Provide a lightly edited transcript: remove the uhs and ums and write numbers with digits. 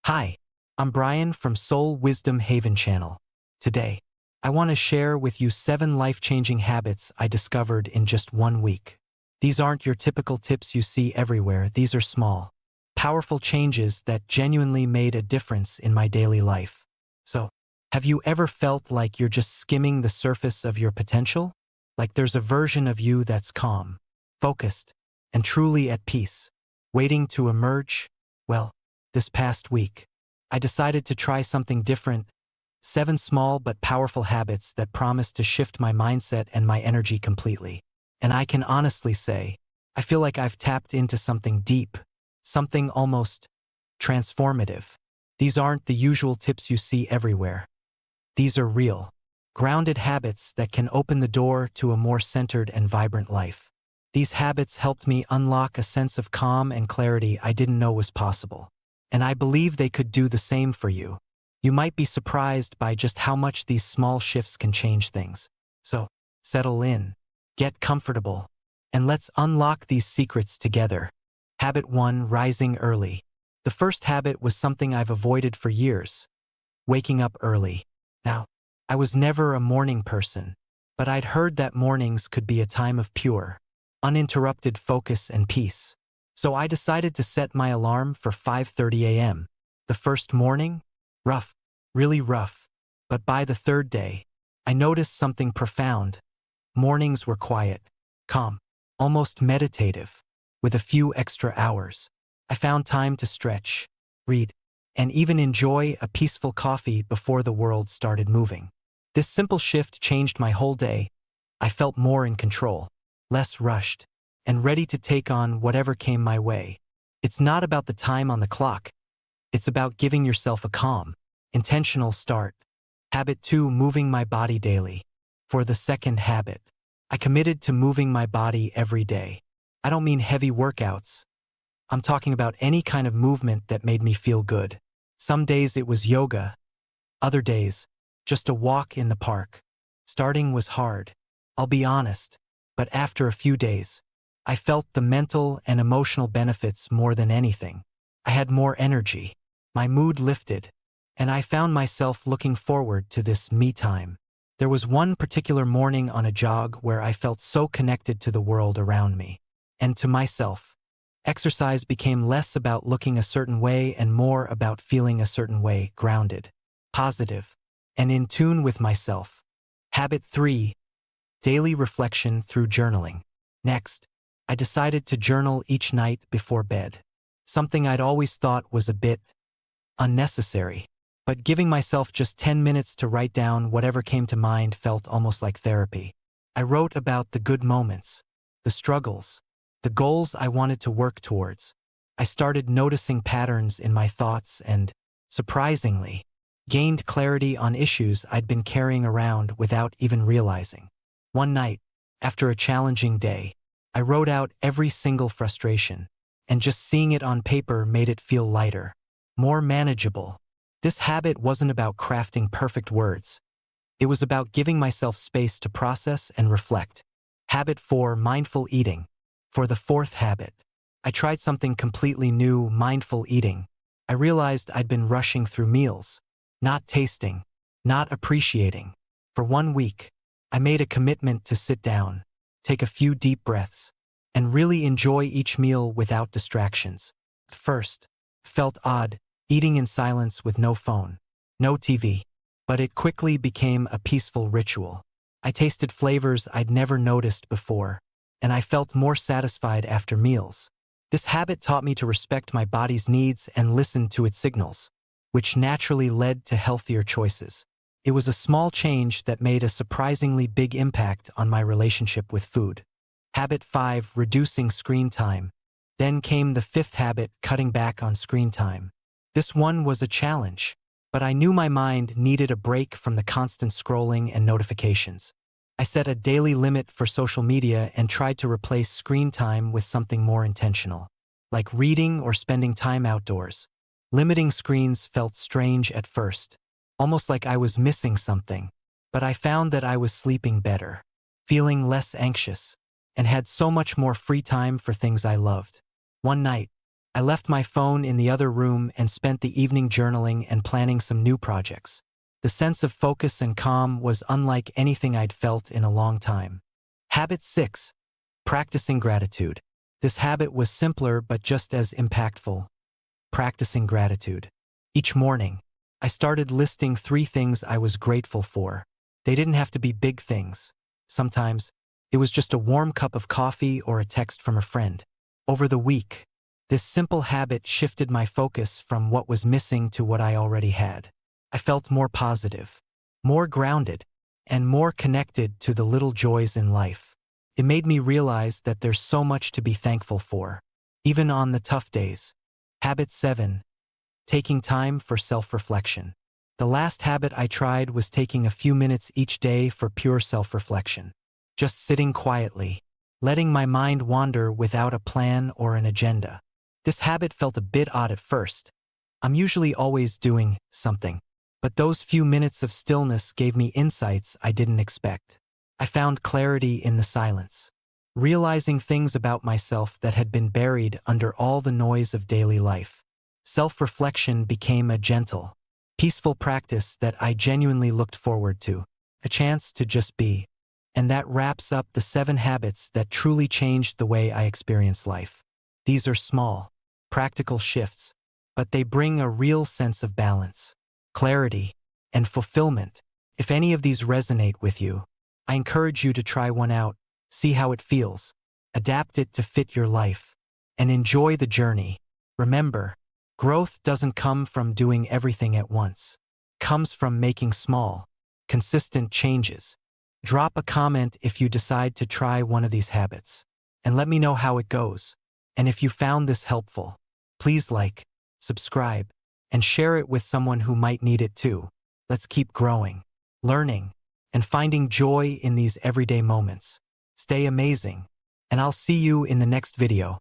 Hi, I'm Brian from Soul Wisdom Haven Channel. Today, I want to share with you 7 life-changing habits I discovered in just 1 week. These aren't your typical tips you see everywhere. These are small, powerful changes that genuinely made a difference in my daily life. So, have you ever felt like you're just skimming the surface of your potential? Like there's a version of you that's calm, focused, and truly at peace, waiting to emerge? Well, this past week, I decided to try something different. 7 small but powerful habits that promise to shift my mindset and my energy completely. And I can honestly say, I feel like I've tapped into something deep, something almost transformative. These aren't the usual tips you see everywhere. These are real, grounded habits that can open the door to a more centered and vibrant life. These habits helped me unlock a sense of calm and clarity I didn't know was possible. And I believe they could do the same for you. You might be surprised by just how much these small shifts can change things. So, settle in, get comfortable, and let's unlock these secrets together. Habit 1: Rising early. The first habit was something I've avoided for years: waking up early. Now, I was never a morning person, but I'd heard that mornings could be a time of pure, uninterrupted focus and peace. So I decided to set my alarm for 5:30 a.m. The first morning? Rough, really rough. But by the third day, I noticed something profound. Mornings were quiet, calm, almost meditative. With a few extra hours, I found time to stretch, read, and even enjoy a peaceful coffee before the world started moving. This simple shift changed my whole day. I felt more in control, less rushed, and ready to take on whatever came my way. It's not about the time on the clock. It's about giving yourself a calm, intentional start. Habit 2: Moving my body daily. For the second habit, I committed to moving my body every day. I don't mean heavy workouts. I'm talking about any kind of movement that made me feel good. Some days it was yoga, other days, just a walk in the park. Starting was hard, I'll be honest, but after a few days, I felt the mental and emotional benefits more than anything. I had more energy, my mood lifted, and I found myself looking forward to this me time. There was one particular morning on a jog where I felt so connected to the world around me, and to myself. Exercise became less about looking a certain way and more about feeling a certain way, grounded, positive, and in tune with myself. Habit 3: Daily reflection through journaling. Next, I decided to journal each night before bed. Something I'd always thought was a bit unnecessary, but giving myself just 10 minutes to write down whatever came to mind felt almost like therapy. I wrote about the good moments, the struggles, the goals I wanted to work towards. I started noticing patterns in my thoughts and, surprisingly, gained clarity on issues I'd been carrying around without even realizing. One night, after a challenging day, I wrote out every single frustration, and just seeing it on paper made it feel lighter, more manageable. This habit wasn't about crafting perfect words. It was about giving myself space to process and reflect. Habit 4: Mindful eating. For the fourth habit, I tried something completely new: mindful eating. I realized I'd been rushing through meals, not tasting, not appreciating. For 1 week, I made a commitment to sit down, take a few deep breaths, and really enjoy each meal without distractions. At first, it felt odd, eating in silence with no phone, no TV, but it quickly became a peaceful ritual. I tasted flavors I'd never noticed before, and I felt more satisfied after meals. This habit taught me to respect my body's needs and listen to its signals, which naturally led to healthier choices. It was a small change that made a surprisingly big impact on my relationship with food. Habit 5: Reducing screen time. Then came the fifth habit: cutting back on screen time. This one was a challenge, but I knew my mind needed a break from the constant scrolling and notifications. I set a daily limit for social media and tried to replace screen time with something more intentional, like reading or spending time outdoors. Limiting screens felt strange at first, almost like I was missing something, but I found that I was sleeping better, feeling less anxious, and had so much more free time for things I loved. One night, I left my phone in the other room and spent the evening journaling and planning some new projects. The sense of focus and calm was unlike anything I'd felt in a long time. Habit 6. Practicing gratitude. This habit was simpler but just as impactful. Practicing gratitude. Each morning, I started listing 3 things I was grateful for. They didn't have to be big things. Sometimes, it was just a warm cup of coffee or a text from a friend. Over the week, this simple habit shifted my focus from what was missing to what I already had. I felt more positive, more grounded, and more connected to the little joys in life. It made me realize that there's so much to be thankful for, even on the tough days. Habit 7. Taking time for self-reflection. The last habit I tried was taking a few minutes each day for pure self-reflection. Just sitting quietly, letting my mind wander without a plan or an agenda. This habit felt a bit odd at first. I'm usually always doing something, but those few minutes of stillness gave me insights I didn't expect. I found clarity in the silence, realizing things about myself that had been buried under all the noise of daily life. Self-reflection became a gentle, peaceful practice that I genuinely looked forward to, a chance to just be. And that wraps up the 7 habits that truly changed the way I experience life. These are small, practical shifts, but they bring a real sense of balance, clarity, and fulfillment. If any of these resonate with you, I encourage you to try one out, see how it feels, adapt it to fit your life, and enjoy the journey. Remember, growth doesn't come from doing everything at once. It comes from making small, consistent changes. Drop a comment if you decide to try one of these habits, and let me know how it goes. And if you found this helpful, please like, subscribe, and share it with someone who might need it too. Let's keep growing, learning, and finding joy in these everyday moments. Stay amazing, and I'll see you in the next video.